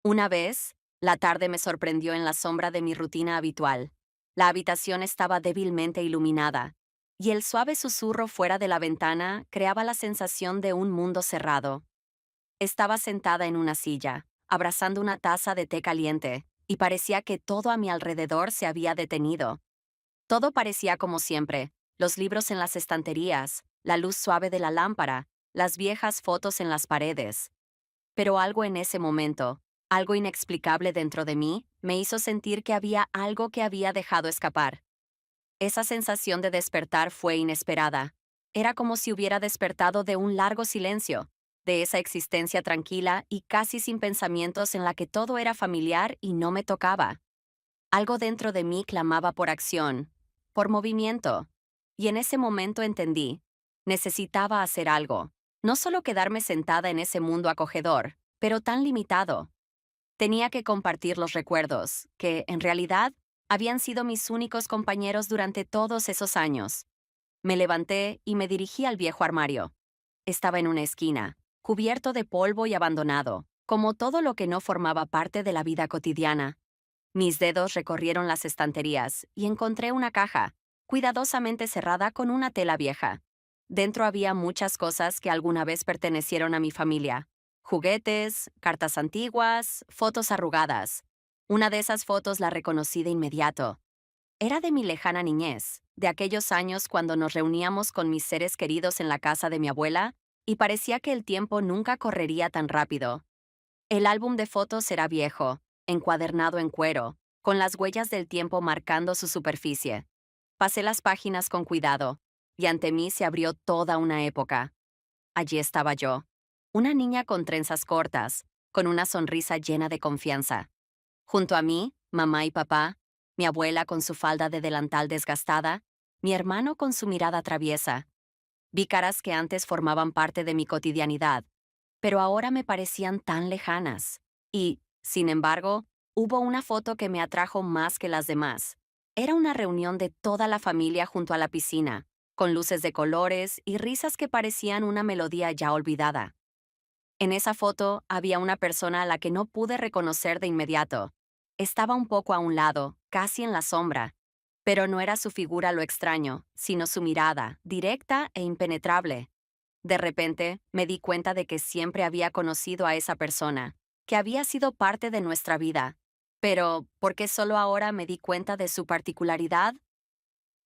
Una vez, la tarde me sorprendió en la sombra de mi rutina habitual. La habitación estaba débilmente iluminada, y el suave susurro fuera de la ventana creaba la sensación de un mundo cerrado. Estaba sentada en una silla, abrazando una taza de té caliente, y parecía que todo a mi alrededor se había detenido. Todo parecía como siempre: los libros en las estanterías, la luz suave de la lámpara, las viejas fotos en las paredes. Pero algo en ese momento, algo inexplicable dentro de mí, me hizo sentir que había algo que había dejado escapar. Esa sensación de despertar fue inesperada. Era como si hubiera despertado de un largo silencio, de esa existencia tranquila y casi sin pensamientos en la que todo era familiar y no me tocaba. Algo dentro de mí clamaba por acción, por movimiento. Y en ese momento entendí: necesitaba hacer algo, no solo quedarme sentada en ese mundo acogedor, pero tan limitado. Tenía que compartir los recuerdos, que, en realidad, habían sido mis únicos compañeros durante todos esos años. Me levanté y me dirigí al viejo armario. Estaba en una esquina, cubierto de polvo y abandonado, como todo lo que no formaba parte de la vida cotidiana. Mis dedos recorrieron las estanterías y encontré una caja, cuidadosamente cerrada con una tela vieja. Dentro había muchas cosas que alguna vez pertenecieron a mi familia: juguetes, cartas antiguas, fotos arrugadas. Una de esas fotos la reconocí de inmediato. Era de mi lejana niñez, de aquellos años cuando nos reuníamos con mis seres queridos en la casa de mi abuela, y parecía que el tiempo nunca correría tan rápido. El álbum de fotos era viejo, encuadernado en cuero, con las huellas del tiempo marcando su superficie. Pasé las páginas con cuidado, y ante mí se abrió toda una época. Allí estaba yo, una niña con trenzas cortas, con una sonrisa llena de confianza. Junto a mí, mamá y papá, mi abuela con su falda de delantal desgastada, mi hermano con su mirada traviesa. Vi caras que antes formaban parte de mi cotidianidad, pero ahora me parecían tan lejanas. Y, sin embargo, hubo una foto que me atrajo más que las demás. Era una reunión de toda la familia junto a la piscina, con luces de colores y risas que parecían una melodía ya olvidada. En esa foto había una persona a la que no pude reconocer de inmediato. Estaba un poco a un lado, casi en la sombra. Pero no era su figura lo extraño, sino su mirada, directa e impenetrable. De repente, me di cuenta de que siempre había conocido a esa persona, que había sido parte de nuestra vida. Pero, ¿por qué solo ahora me di cuenta de su particularidad?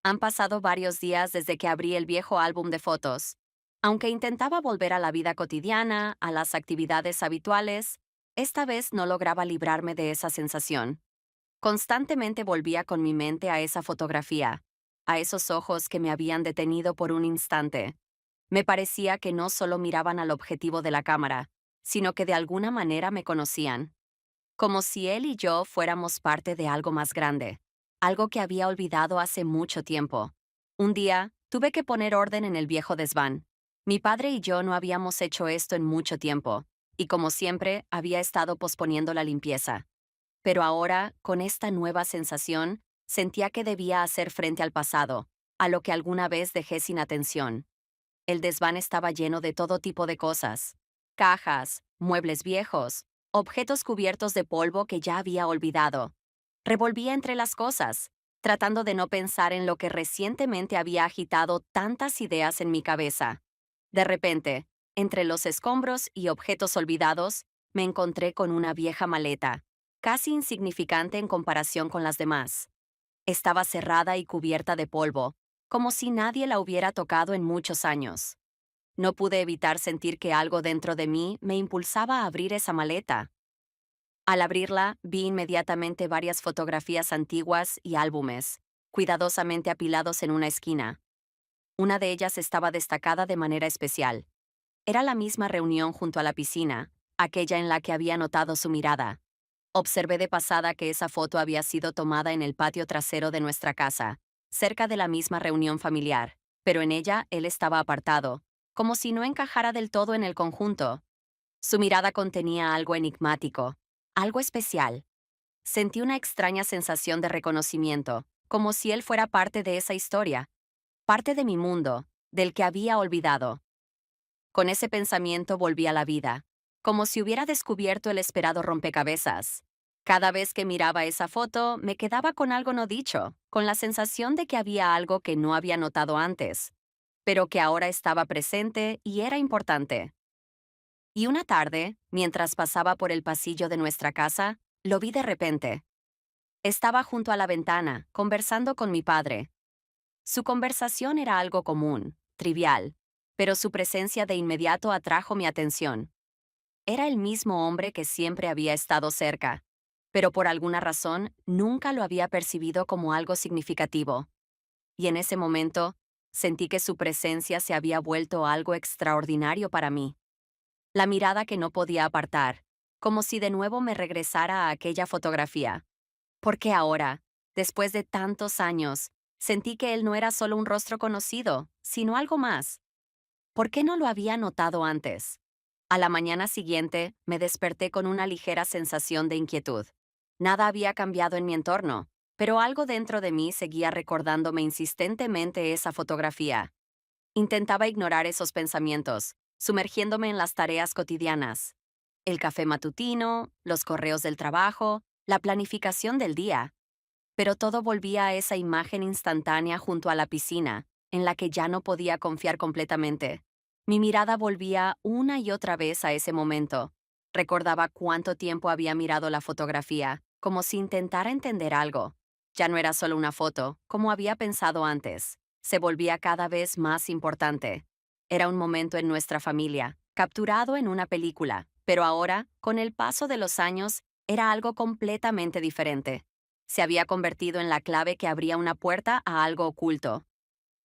Han pasado varios días desde que abrí el viejo álbum de fotos. Aunque intentaba volver a la vida cotidiana, a las actividades habituales, esta vez no lograba librarme de esa sensación. Constantemente volvía con mi mente a esa fotografía, a esos ojos que me habían detenido por un instante. Me parecía que no solo miraban al objetivo de la cámara, sino que de alguna manera me conocían, como si él y yo fuéramos parte de algo más grande, algo que había olvidado hace mucho tiempo. Un día, tuve que poner orden en el viejo desván. Mi padre y yo no habíamos hecho esto en mucho tiempo, y como siempre, había estado posponiendo la limpieza. Pero ahora, con esta nueva sensación, sentía que debía hacer frente al pasado, a lo que alguna vez dejé sin atención. El desván estaba lleno de todo tipo de cosas: cajas, muebles viejos, objetos cubiertos de polvo que ya había olvidado. Revolvía entre las cosas, tratando de no pensar en lo que recientemente había agitado tantas ideas en mi cabeza. De repente, entre los escombros y objetos olvidados, me encontré con una vieja maleta, casi insignificante en comparación con las demás. Estaba cerrada y cubierta de polvo, como si nadie la hubiera tocado en muchos años. No pude evitar sentir que algo dentro de mí me impulsaba a abrir esa maleta. Al abrirla, vi inmediatamente varias fotografías antiguas y álbumes, cuidadosamente apilados en una esquina. Una de ellas estaba destacada de manera especial. Era la misma reunión junto a la piscina, aquella en la que había notado su mirada. Observé de pasada que esa foto había sido tomada en el patio trasero de nuestra casa, cerca de la misma reunión familiar, pero en ella él estaba apartado, como si no encajara del todo en el conjunto. Su mirada contenía algo enigmático, algo especial. Sentí una extraña sensación de reconocimiento, como si él fuera parte de esa historia, parte de mi mundo, del que había olvidado. Con ese pensamiento volví a la vida. como si hubiera descubierto el esperado rompecabezas. Cada vez que miraba esa foto, me quedaba con algo no dicho, con la sensación de que había algo que no había notado antes, pero que ahora estaba presente y era importante. Y una tarde, mientras pasaba por el pasillo de nuestra casa, lo vi de repente. Estaba junto a la ventana, conversando con mi padre. Su conversación era algo común, trivial, pero su presencia de inmediato atrajo mi atención. Era el mismo hombre que siempre había estado cerca, pero por alguna razón nunca lo había percibido como algo significativo. Y en ese momento, sentí que su presencia se había vuelto algo extraordinario para mí. La mirada que no podía apartar, como si de nuevo me regresara a aquella fotografía. Porque ahora, después de tantos años, sentí que él no era solo un rostro conocido, sino algo más. ¿Por qué no lo había notado antes? A la mañana siguiente, me desperté con una ligera sensación de inquietud. Nada había cambiado en mi entorno, pero algo dentro de mí seguía recordándome insistentemente esa fotografía. Intentaba ignorar esos pensamientos, sumergiéndome en las tareas cotidianas. El café matutino, los correos del trabajo, la planificación del día. Pero todo volvía a esa imagen instantánea junto a la piscina, en la que ya no podía confiar completamente. Mi mirada volvía una y otra vez a ese momento. Recordaba cuánto tiempo había mirado la fotografía, como si intentara entender algo. Ya no era solo una foto, como había pensado antes. Se volvía cada vez más importante. Era un momento en nuestra familia, capturado en una película, pero ahora, con el paso de los años, era algo completamente diferente. Se había convertido en la clave que abría una puerta a algo oculto,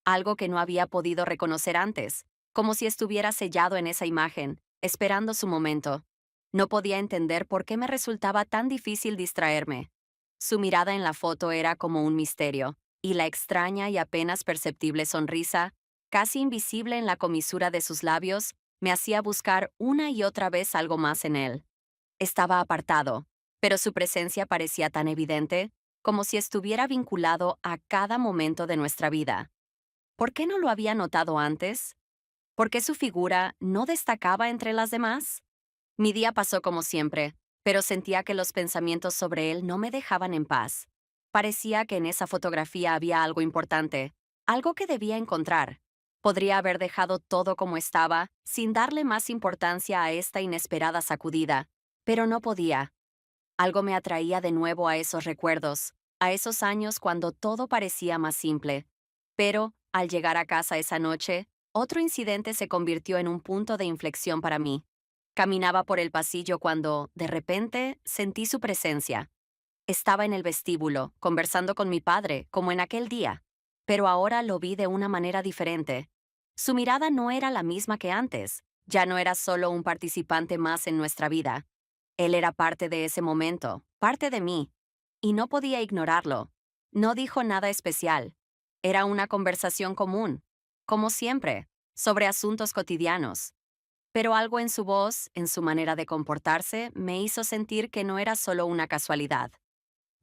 algo que no había podido reconocer antes, como si estuviera sellado en esa imagen, esperando su momento. No podía entender por qué me resultaba tan difícil distraerme. Su mirada en la foto era como un misterio, y la extraña y apenas perceptible sonrisa, casi invisible en la comisura de sus labios, me hacía buscar una y otra vez algo más en él. Estaba apartado, pero su presencia parecía tan evidente, como si estuviera vinculado a cada momento de nuestra vida. ¿Por qué no lo había notado antes? ¿Por qué su figura no destacaba entre las demás? Mi día pasó como siempre, pero sentía que los pensamientos sobre él no me dejaban en paz. Parecía que en esa fotografía había algo importante, algo que debía encontrar. Podría haber dejado todo como estaba, sin darle más importancia a esta inesperada sacudida, pero no podía. Algo me atraía de nuevo a esos recuerdos, a esos años cuando todo parecía más simple. Pero, al llegar a casa esa noche, otro incidente se convirtió en un punto de inflexión para mí. Caminaba por el pasillo cuando, de repente, sentí su presencia. Estaba en el vestíbulo, conversando con mi padre, como en aquel día, pero ahora lo vi de una manera diferente. Su mirada no era la misma que antes, ya no era solo un participante más en nuestra vida. Él era parte de ese momento, parte de mí, y no podía ignorarlo. No dijo nada especial. Era una conversación común, como siempre, sobre asuntos cotidianos. Pero algo en su voz, en su manera de comportarse, me hizo sentir que no era solo una casualidad.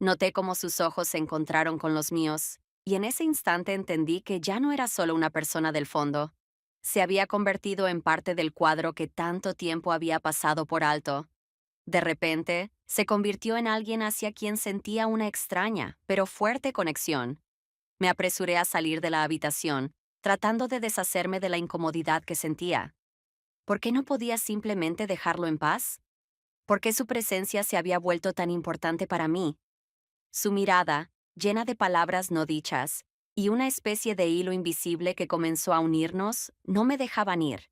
Noté cómo sus ojos se encontraron con los míos, y en ese instante entendí que ya no era solo una persona del fondo. Se había convertido en parte del cuadro que tanto tiempo había pasado por alto. De repente, se convirtió en alguien hacia quien sentía una extraña, pero fuerte conexión. Me apresuré a salir de la habitación, tratando de deshacerme de la incomodidad que sentía. ¿Por qué no podía simplemente dejarlo en paz? ¿Por qué su presencia se había vuelto tan importante para mí? Su mirada, llena de palabras no dichas, y una especie de hilo invisible que comenzó a unirnos, no me dejaban ir.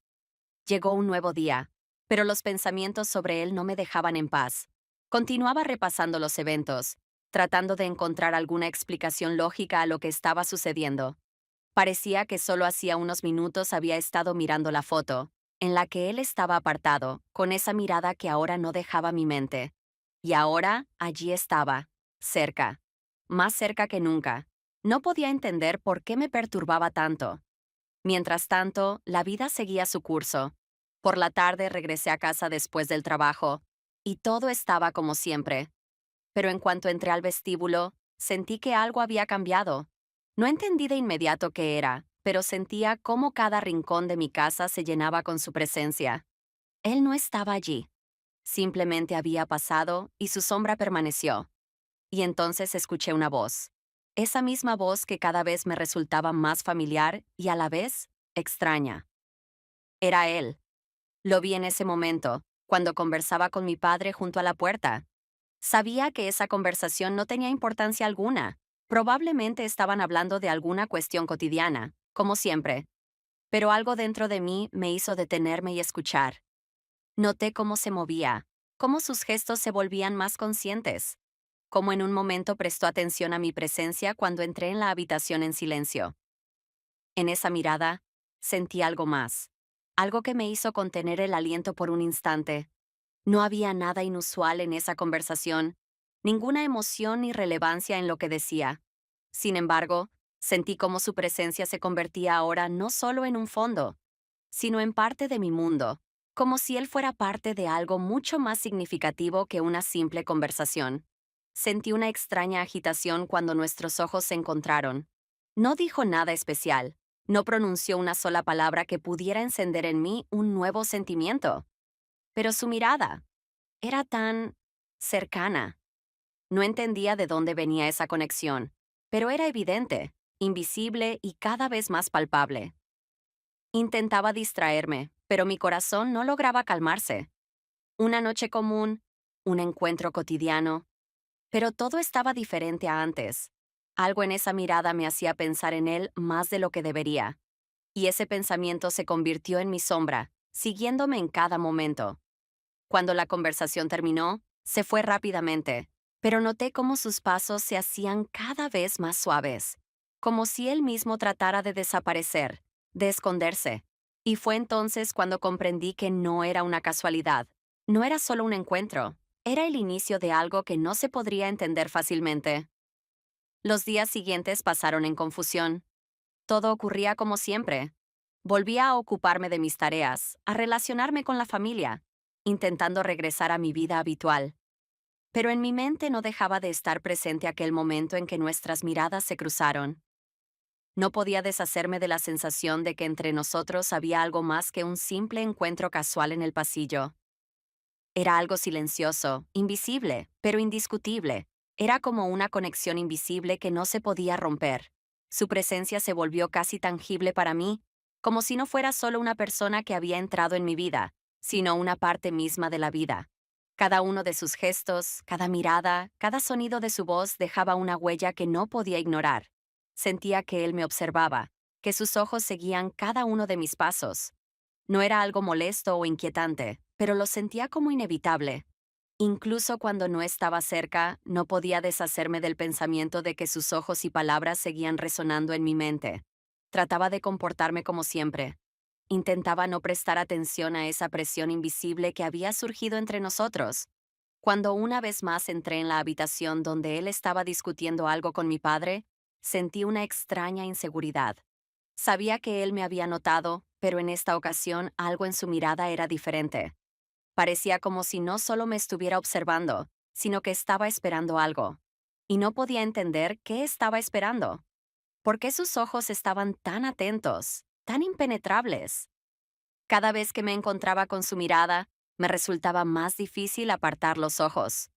Llegó un nuevo día, pero los pensamientos sobre él no me dejaban en paz. Continuaba repasando los eventos, tratando de encontrar alguna explicación lógica a lo que estaba sucediendo. Parecía que solo hacía unos minutos había estado mirando la foto, en la que él estaba apartado, con esa mirada que ahora no dejaba mi mente. Y ahora allí estaba, cerca, más cerca que nunca. No podía entender por qué me perturbaba tanto. Mientras tanto, la vida seguía su curso. Por la tarde regresé a casa después del trabajo, y todo estaba como siempre. Pero en cuanto entré al vestíbulo, sentí que algo había cambiado. No entendí de inmediato qué era, pero sentía cómo cada rincón de mi casa se llenaba con su presencia. Él no estaba allí. Simplemente había pasado y su sombra permaneció. Y entonces escuché una voz. Esa misma voz que cada vez me resultaba más familiar y a la vez extraña. Era él. Lo vi en ese momento, cuando conversaba con mi padre junto a la puerta. Sabía que esa conversación no tenía importancia alguna. Probablemente estaban hablando de alguna cuestión cotidiana, como siempre. Pero algo dentro de mí me hizo detenerme y escuchar. Noté cómo se movía, cómo sus gestos se volvían más conscientes, cómo en un momento prestó atención a mi presencia cuando entré en la habitación en silencio. En esa mirada, sentí algo más, algo que me hizo contener el aliento por un instante. No había nada inusual en esa conversación, ninguna emoción ni relevancia en lo que decía. Sin embargo, sentí cómo su presencia se convertía ahora no solo en un fondo, sino en parte de mi mundo, como si él fuera parte de algo mucho más significativo que una simple conversación. Sentí una extraña agitación cuando nuestros ojos se encontraron. No dijo nada especial, no pronunció una sola palabra que pudiera encender en mí un nuevo sentimiento. Pero su mirada era tan cercana. No entendía de dónde venía esa conexión, pero era evidente, invisible y cada vez más palpable. Intentaba distraerme, pero mi corazón no lograba calmarse. Una noche común, un encuentro cotidiano, pero todo estaba diferente a antes. Algo en esa mirada me hacía pensar en él más de lo que debería, y ese pensamiento se convirtió en mi sombra, siguiéndome en cada momento. Cuando la conversación terminó, se fue rápidamente, pero noté cómo sus pasos se hacían cada vez más suaves, como si él mismo tratara de desaparecer, de esconderse. Y fue entonces cuando comprendí que no era una casualidad, no era solo un encuentro, era el inicio de algo que no se podría entender fácilmente. Los días siguientes pasaron en confusión. Todo ocurría como siempre. Volvía a ocuparme de mis tareas, a relacionarme con la familia, intentando regresar a mi vida habitual. Pero en mi mente no dejaba de estar presente aquel momento en que nuestras miradas se cruzaron. No podía deshacerme de la sensación de que entre nosotros había algo más que un simple encuentro casual en el pasillo. Era algo silencioso, invisible, pero indiscutible. Era como una conexión invisible que no se podía romper. Su presencia se volvió casi tangible para mí, como si no fuera solo una persona que había entrado en mi vida, sino una parte misma de la vida. Cada uno de sus gestos, cada mirada, cada sonido de su voz dejaba una huella que no podía ignorar. Sentía que él me observaba, que sus ojos seguían cada uno de mis pasos. No era algo molesto o inquietante, pero lo sentía como inevitable. Incluso cuando no estaba cerca, no podía deshacerme del pensamiento de que sus ojos y palabras seguían resonando en mi mente. Trataba de comportarme como siempre. Intentaba no prestar atención a esa presión invisible que había surgido entre nosotros. Cuando una vez más entré en la habitación donde él estaba discutiendo algo con mi padre, sentí una extraña inseguridad. Sabía que él me había notado, pero en esta ocasión algo en su mirada era diferente. Parecía como si no solo me estuviera observando, sino que estaba esperando algo. Y no podía entender qué estaba esperando. ¿Por qué sus ojos estaban tan atentos, tan impenetrables? Cada vez que me encontraba con su mirada, me resultaba más difícil apartar los ojos.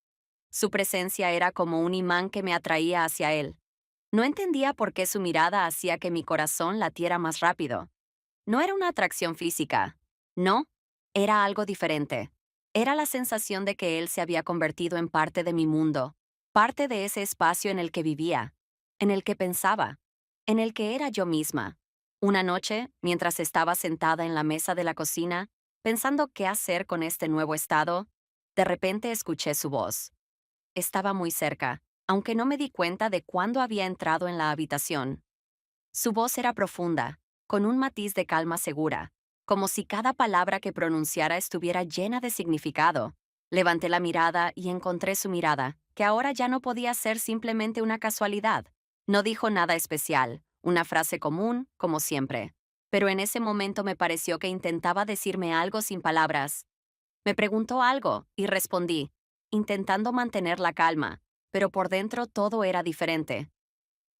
Su presencia era como un imán que me atraía hacia él. No entendía por qué su mirada hacía que mi corazón latiera más rápido. No era una atracción física. No, era algo diferente. Era la sensación de que él se había convertido en parte de mi mundo, parte de ese espacio en el que vivía, en el que pensaba, en el que era yo misma. Una noche, mientras estaba sentada en la mesa de la cocina, pensando qué hacer con este nuevo estado, de repente escuché su voz. Estaba muy cerca, aunque no me di cuenta de cuándo había entrado en la habitación. Su voz era profunda, con un matiz de calma segura, como si cada palabra que pronunciara estuviera llena de significado. Levanté la mirada y encontré su mirada, que ahora ya no podía ser simplemente una casualidad. No dijo nada especial, una frase común, como siempre. Pero en ese momento me pareció que intentaba decirme algo sin palabras. Me preguntó algo y respondí, intentando mantener la calma, pero por dentro todo era diferente.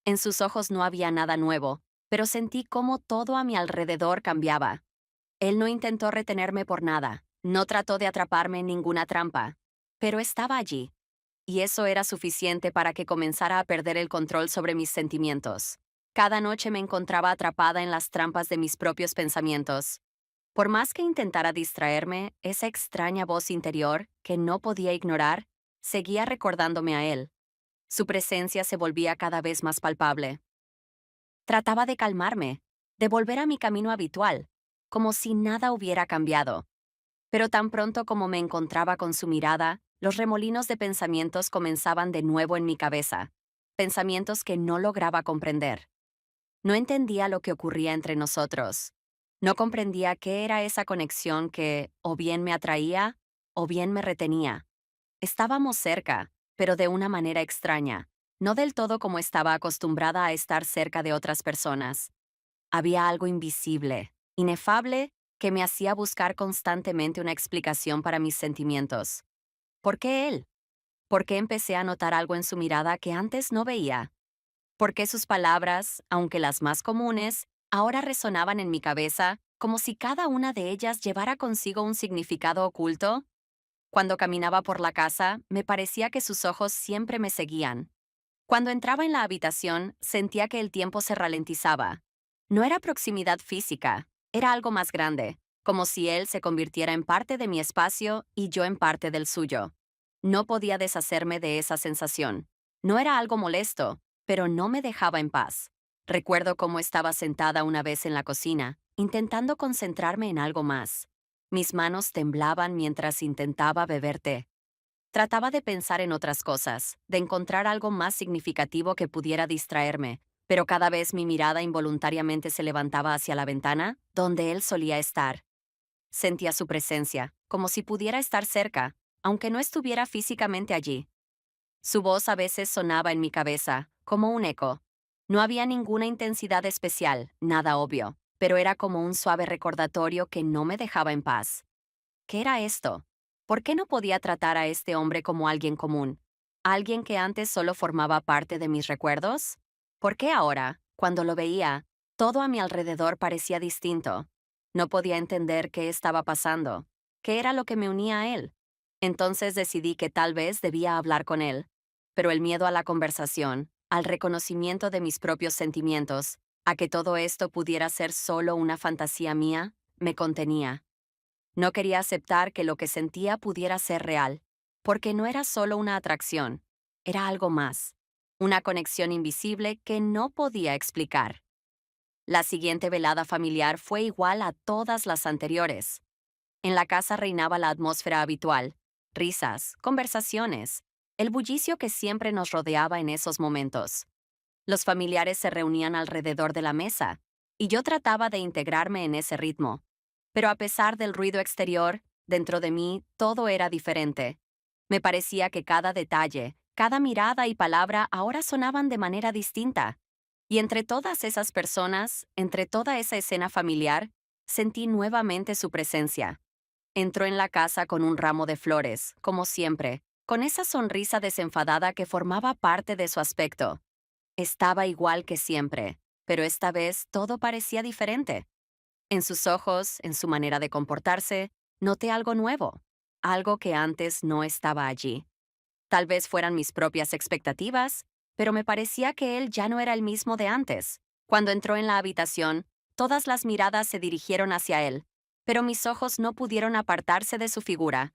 En sus ojos no había nada nuevo, pero sentí cómo todo a mi alrededor cambiaba. Él no intentó retenerme por nada, No trató de atraparme en ninguna trampa, pero estaba allí, y eso era suficiente para que comenzara a perder el control sobre mis sentimientos. Cada noche me encontraba atrapada en las trampas de mis propios pensamientos. Por más que intentara distraerme, esa extraña voz interior, que no podía ignorar, seguía recordándome a él. Su presencia se volvía cada vez más palpable. Trataba de calmarme, de volver a mi camino habitual, como si nada hubiera cambiado. Pero tan pronto como me encontraba con su mirada, los remolinos de pensamientos comenzaban de nuevo en mi cabeza, pensamientos que no lograba comprender. No entendía lo que ocurría entre nosotros. No comprendía qué era esa conexión que o bien me atraía o bien me retenía. Estábamos cerca, pero de una manera extraña, no del todo como estaba acostumbrada a estar cerca de otras personas. Había algo invisible, inefable, que me hacía buscar constantemente una explicación para mis sentimientos. ¿Por qué él? ¿Por qué empecé a notar algo en su mirada que antes no veía? ¿Por qué sus palabras, aunque las más comunes, ahora resonaban en mi cabeza como si cada una de ellas llevara consigo un significado oculto? Cuando caminaba por la casa, me parecía que sus ojos siempre me seguían. Cuando entraba en la habitación, sentía que el tiempo se ralentizaba. No era proximidad física, era algo más grande, como si él se convirtiera en parte de mi espacio y yo en parte del suyo. No podía deshacerme de esa sensación. No era algo molesto, pero no me dejaba en paz. Recuerdo cómo estaba sentada una vez en la cocina, intentando concentrarme en algo más. Mis manos temblaban mientras intentaba beber té. Trataba de pensar en otras cosas, de encontrar algo más significativo que pudiera distraerme, pero cada vez mi mirada involuntariamente se levantaba hacia la ventana, donde él solía estar. Sentía su presencia, como si pudiera estar cerca, aunque no estuviera físicamente allí. Su voz a veces sonaba en mi cabeza, como un eco. No había ninguna intensidad especial, nada obvio, pero era como un suave recordatorio que no me dejaba en paz. ¿Qué era esto? ¿Por qué no podía tratar a este hombre como alguien común? ¿Alguien que antes solo formaba parte de mis recuerdos? ¿Por qué ahora, cuando lo veía, todo a mi alrededor parecía distinto? No podía entender qué estaba pasando, qué era lo que me unía a él. Entonces decidí que tal vez debía hablar con él. Pero el miedo a la conversación, al reconocimiento de mis propios sentimientos, a que todo esto pudiera ser solo una fantasía mía, me contenía. No quería aceptar que lo que sentía pudiera ser real, porque no era solo una atracción, era algo más, una conexión invisible que no podía explicar. La siguiente velada familiar fue igual a todas las anteriores. En la casa reinaba la atmósfera habitual, risas, conversaciones, el bullicio que siempre nos rodeaba en esos momentos. Los familiares se reunían alrededor de la mesa, y yo trataba de integrarme en ese ritmo. Pero a pesar del ruido exterior, dentro de mí todo era diferente. Me parecía que cada detalle, cada mirada y palabra ahora sonaban de manera distinta. Y entre todas esas personas, entre toda esa escena familiar, sentí nuevamente su presencia. Entró en la casa con un ramo de flores, como siempre, con esa sonrisa desenfadada que formaba parte de su aspecto. Estaba igual que siempre, pero esta vez todo parecía diferente. En sus ojos, en su manera de comportarse, noté algo nuevo, algo que antes no estaba allí. Tal vez fueran mis propias expectativas, pero me parecía que él ya no era el mismo de antes. Cuando entró en la habitación, todas las miradas se dirigieron hacia él, pero mis ojos no pudieron apartarse de su figura.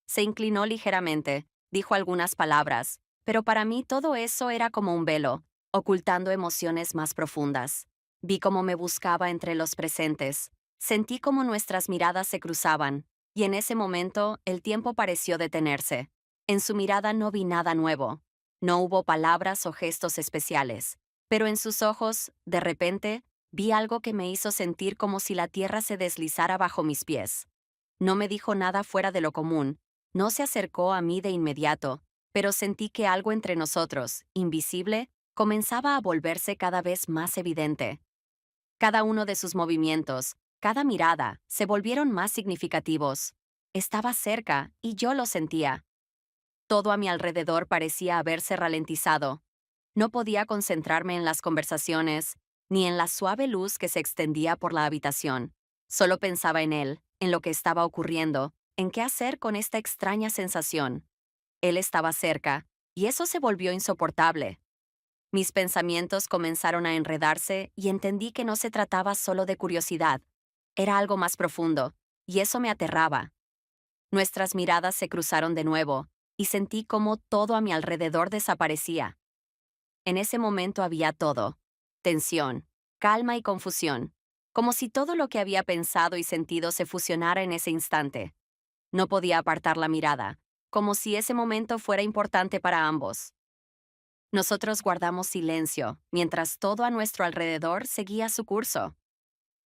Se inclinó ligeramente, dijo algunas palabras, pero para mí todo eso era como un velo, ocultando emociones más profundas. Vi cómo me buscaba entre los presentes, sentí cómo nuestras miradas se cruzaban, y en ese momento el tiempo pareció detenerse. En su mirada no vi nada nuevo. No hubo palabras o gestos especiales, pero en sus ojos, de repente, vi algo que me hizo sentir como si la tierra se deslizara bajo mis pies. No me dijo nada fuera de lo común, no se acercó a mí de inmediato, pero sentí que algo entre nosotros, invisible, comenzaba a volverse cada vez más evidente. Cada uno de sus movimientos, cada mirada, se volvieron más significativos. Estaba cerca y yo lo sentía. Todo a mi alrededor parecía haberse ralentizado. No podía concentrarme en las conversaciones, ni en la suave luz que se extendía por la habitación. Solo pensaba en él, en lo que estaba ocurriendo, en qué hacer con esta extraña sensación. Él estaba cerca, y eso se volvió insoportable. Mis pensamientos comenzaron a enredarse y entendí que no se trataba solo de curiosidad. Era algo más profundo, y eso me aterraba. Nuestras miradas se cruzaron de nuevo, y sentí cómo todo a mi alrededor desaparecía. En ese momento había todo: tensión, calma y confusión, como si todo lo que había pensado y sentido se fusionara en ese instante. No podía apartar la mirada, como si ese momento fuera importante para ambos. Nosotros guardamos silencio, mientras todo a nuestro alrededor seguía su curso.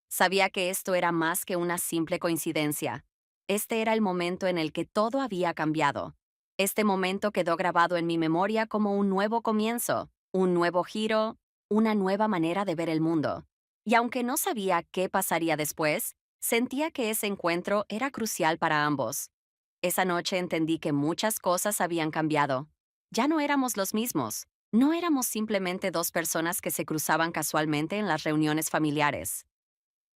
Sabía que esto era más que una simple coincidencia. Este era el momento en el que todo había cambiado. Este momento quedó grabado en mi memoria como un nuevo comienzo, un nuevo giro, una nueva manera de ver el mundo. Y aunque no sabía qué pasaría después, sentía que ese encuentro era crucial para ambos. Esa noche entendí que muchas cosas habían cambiado. Ya no éramos los mismos. No éramos simplemente dos personas que se cruzaban casualmente en las reuniones familiares.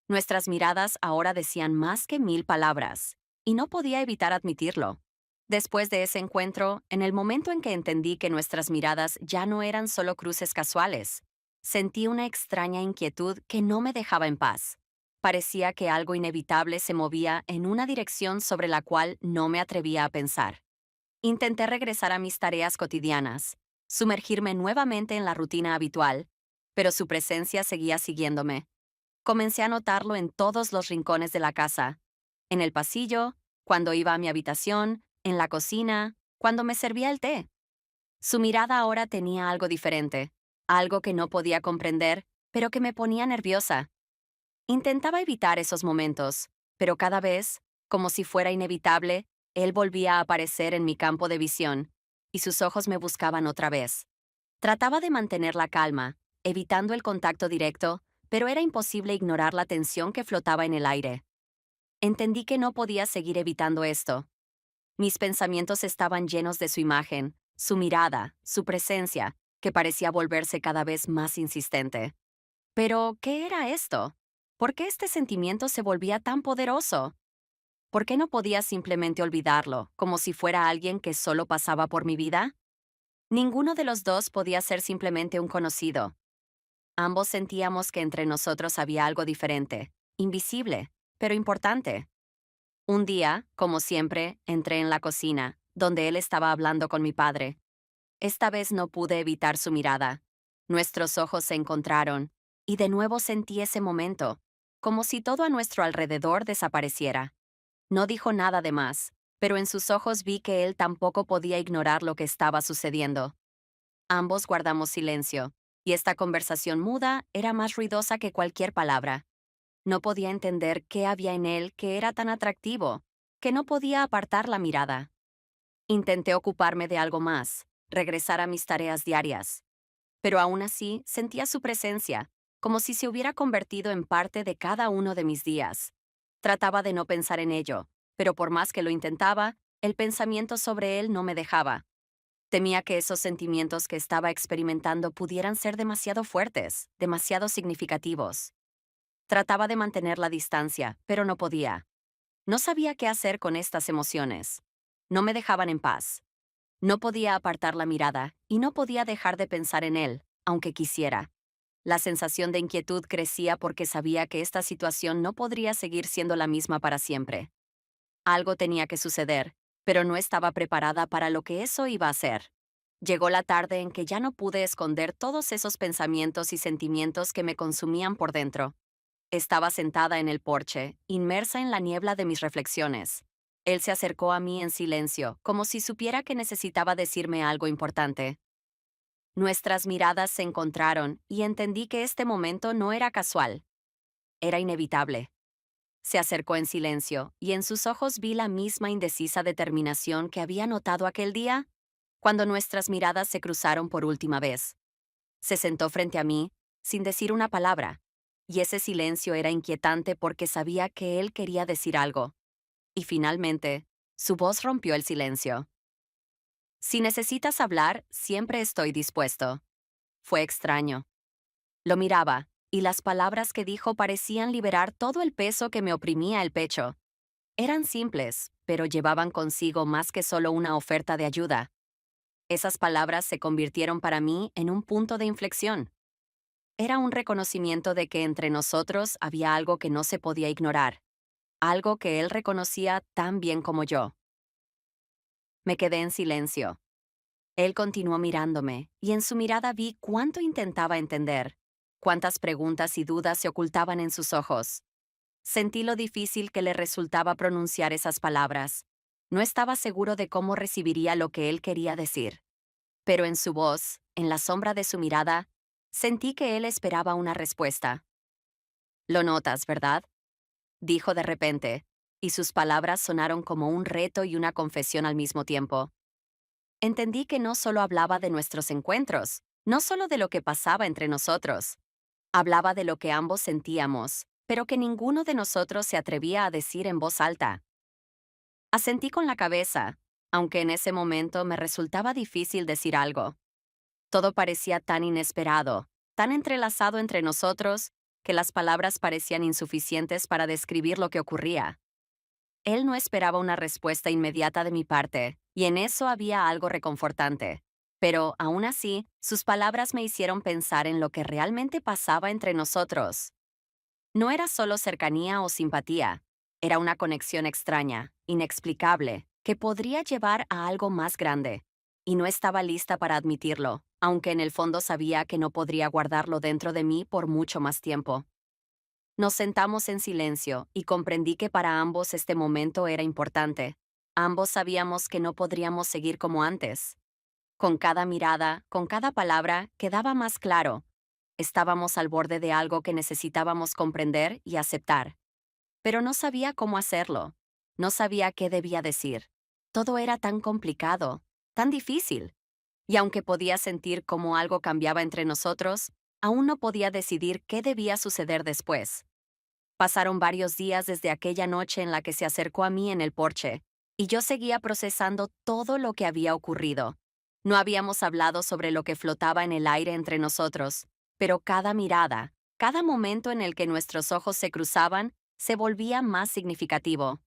Nuestras miradas ahora decían más que 1000 palabras, y no podía evitar admitirlo. Después de ese encuentro, en el momento en que entendí que nuestras miradas ya no eran solo cruces casuales, sentí una extraña inquietud que no me dejaba en paz. Parecía que algo inevitable se movía en una dirección sobre la cual no me atrevía a pensar. Intenté regresar a mis tareas cotidianas, sumergirme nuevamente en la rutina habitual, pero su presencia seguía siguiéndome. Comencé a notarlo en todos los rincones de la casa: en el pasillo, cuando iba a mi habitación, en la cocina, cuando me servía el té. Su mirada ahora tenía algo diferente, algo que no podía comprender, pero que me ponía nerviosa. Intentaba evitar esos momentos, pero cada vez, como si fuera inevitable, él volvía a aparecer en mi campo de visión, y sus ojos me buscaban otra vez. Trataba de mantener la calma, evitando el contacto directo, pero era imposible ignorar la tensión que flotaba en el aire. Entendí que no podía seguir evitando esto. Mis pensamientos estaban llenos de su imagen, su mirada, su presencia, que parecía volverse cada vez más insistente. Pero, ¿qué era esto? ¿Por qué este sentimiento se volvía tan poderoso? ¿Por qué no podía simplemente olvidarlo, como si fuera alguien que solo pasaba por mi vida? Ninguno de los dos podía ser simplemente un conocido. Ambos sentíamos que entre nosotros había algo diferente, invisible, pero importante. Un día, como siempre, entré en la cocina, donde él estaba hablando con mi padre. Esta vez no pude evitar su mirada. Nuestros ojos se encontraron, y de nuevo sentí ese momento, como si todo a nuestro alrededor desapareciera. No dijo nada de más, pero en sus ojos vi que él tampoco podía ignorar lo que estaba sucediendo. Ambos guardamos silencio, y esta conversación muda era más ruidosa que cualquier palabra. No podía entender qué había en él que era tan atractivo, que no podía apartar la mirada. Intenté ocuparme de algo más, regresar a mis tareas diarias, pero aún así sentía su presencia, como si se hubiera convertido en parte de cada uno de mis días. Trataba de no pensar en ello, pero por más que lo intentaba, el pensamiento sobre él no me dejaba. Temía que esos sentimientos que estaba experimentando pudieran ser demasiado fuertes, demasiado significativos. Trataba de mantener la distancia, pero no podía. No sabía qué hacer con estas emociones. No me dejaban en paz. No podía apartar la mirada y no podía dejar de pensar en él, aunque quisiera. La sensación de inquietud crecía porque sabía que esta situación no podría seguir siendo la misma para siempre. Algo tenía que suceder, pero no estaba preparada para lo que eso iba a ser. Llegó la tarde en que ya no pude esconder todos esos pensamientos y sentimientos que me consumían por dentro. Estaba sentada en el porche, inmersa en la niebla de mis reflexiones. Él se acercó a mí en silencio, como si supiera que necesitaba decirme algo importante. Nuestras miradas se encontraron y entendí que este momento no era casual, era inevitable. Se acercó en silencio y en sus ojos vi la misma indecisa determinación que había notado aquel día, cuando nuestras miradas se cruzaron por última vez. Se sentó frente a mí, sin decir una palabra, y ese silencio era inquietante porque sabía que él quería decir algo. Y finalmente, su voz rompió el silencio. Si necesitas hablar, siempre estoy dispuesto. Fue extraño. Lo miraba, y las palabras que dijo parecían liberar todo el peso que me oprimía el pecho. Eran simples, pero llevaban consigo más que solo una oferta de ayuda. Esas palabras se convirtieron para mí en un punto de inflexión. Era un reconocimiento de que entre nosotros había algo que no se podía ignorar, algo que él reconocía tan bien como yo. Me quedé en silencio. Él continuó mirándome, y en su mirada vi cuánto intentaba entender, cuántas preguntas y dudas se ocultaban en sus ojos. Sentí lo difícil que le resultaba pronunciar esas palabras. No estaba seguro de cómo recibiría lo que él quería decir. Pero en su voz, en la sombra de su mirada, sentí que él esperaba una respuesta. «Lo notas, ¿verdad?», dijo de repente, y sus palabras sonaron como un reto y una confesión al mismo tiempo. Entendí que no solo hablaba de nuestros encuentros, no solo de lo que pasaba entre nosotros. Hablaba de lo que ambos sentíamos, pero que ninguno de nosotros se atrevía a decir en voz alta. Asentí con la cabeza, aunque en ese momento me resultaba difícil decir algo. Todo parecía tan inesperado, tan entrelazado entre nosotros, que las palabras parecían insuficientes para describir lo que ocurría. Él no esperaba una respuesta inmediata de mi parte, y en eso había algo reconfortante. Pero, aún así, sus palabras me hicieron pensar en lo que realmente pasaba entre nosotros. No era solo cercanía o simpatía, era una conexión extraña, inexplicable, que podría llevar a algo más grande. Y no estaba lista para admitirlo, aunque en el fondo sabía que no podría guardarlo dentro de mí por mucho más tiempo. Nos sentamos en silencio y comprendí que para ambos este momento era importante. Ambos sabíamos que no podríamos seguir como antes. Con cada mirada, con cada palabra, quedaba más claro. Estábamos al borde de algo que necesitábamos comprender y aceptar. Pero no sabía cómo hacerlo. No sabía qué debía decir. Todo era tan complicado, tan difícil. Y aunque podía sentir cómo algo cambiaba entre nosotros, aún no podía decidir qué debía suceder después. Pasaron varios días desde aquella noche en la que se acercó a mí en el porche, y yo seguía procesando todo lo que había ocurrido. No habíamos hablado sobre lo que flotaba en el aire entre nosotros, pero cada mirada, cada momento en el que nuestros ojos se cruzaban, se volvía más significativo.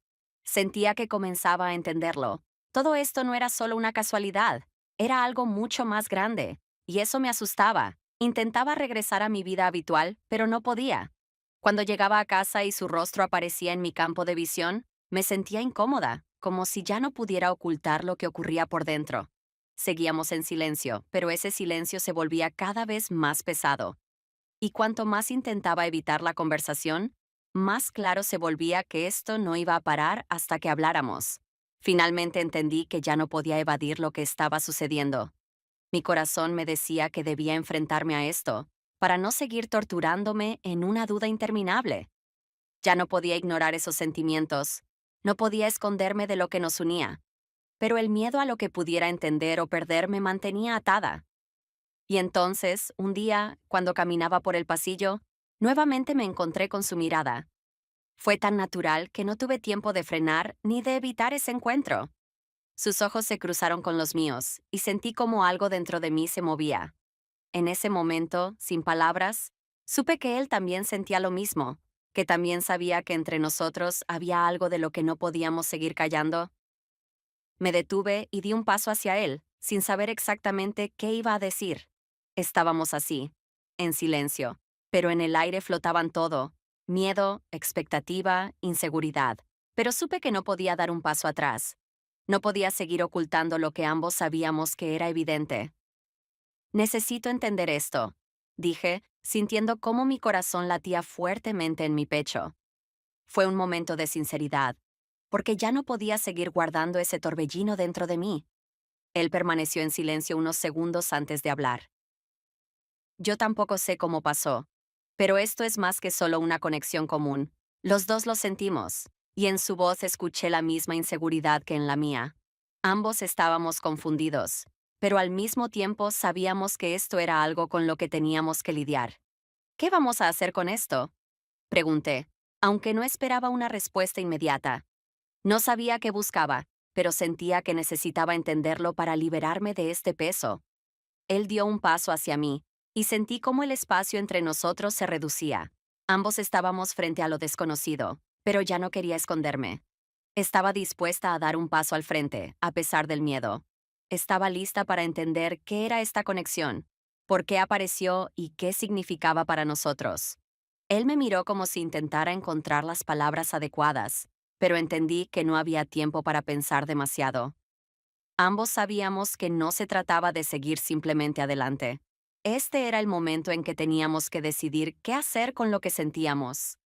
Sentía que comenzaba a entenderlo. Todo esto no era solo una casualidad, era algo mucho más grande, y eso me asustaba. Intentaba regresar a mi vida habitual, pero no podía. Cuando llegaba a casa y su rostro aparecía en mi campo de visión, me sentía incómoda, como si ya no pudiera ocultar lo que ocurría por dentro. Seguíamos en silencio, pero ese silencio se volvía cada vez más pesado. Y cuanto más intentaba evitar la conversación, más claro se volvía que esto no iba a parar hasta que habláramos. Finalmente entendí que ya no podía evadir lo que estaba sucediendo. Mi corazón me decía que debía enfrentarme a esto, para no seguir torturándome en una duda interminable. Ya no podía ignorar esos sentimientos, no podía esconderme de lo que nos unía, pero el miedo a lo que pudiera entender o perder me mantenía atada. Y entonces, un día, cuando caminaba por el pasillo, nuevamente me encontré con su mirada. Fue tan natural que no tuve tiempo de frenar ni de evitar ese encuentro. Sus ojos se cruzaron con los míos, y sentí como algo dentro de mí se movía. En ese momento, sin palabras, supe que él también sentía lo mismo, que también sabía que entre nosotros había algo de lo que no podíamos seguir callando. Me detuve y di un paso hacia él, sin saber exactamente qué iba a decir. Estábamos así, en silencio, pero en el aire flotaban todo: miedo, expectativa, inseguridad. Pero supe que no podía dar un paso atrás. No podía seguir ocultando lo que ambos sabíamos que era evidente. Necesito entender esto, dije, sintiendo cómo mi corazón latía fuertemente en mi pecho. Fue un momento de sinceridad, porque ya no podía seguir guardando ese torbellino dentro de mí. Él permaneció en silencio unos segundos antes de hablar. Yo tampoco sé cómo pasó, pero esto es más que solo una conexión común. Los dos lo sentimos, y en su voz escuché la misma inseguridad que en la mía. Ambos estábamos confundidos, pero al mismo tiempo sabíamos que esto era algo con lo que teníamos que lidiar. ¿Qué vamos a hacer con esto?, pregunté, aunque no esperaba una respuesta inmediata. No sabía qué buscaba, pero sentía que necesitaba entenderlo para liberarme de este peso. Él dio un paso hacia mí, y sentí cómo el espacio entre nosotros se reducía. Ambos estábamos frente a lo desconocido, pero ya no quería esconderme. Estaba dispuesta a dar un paso al frente, a pesar del miedo. Estaba lista para entender qué era esta conexión, por qué apareció y qué significaba para nosotros. Él me miró como si intentara encontrar las palabras adecuadas, pero entendí que no había tiempo para pensar demasiado. Ambos sabíamos que no se trataba de seguir simplemente adelante. Este era el momento en que teníamos que decidir qué hacer con lo que sentíamos.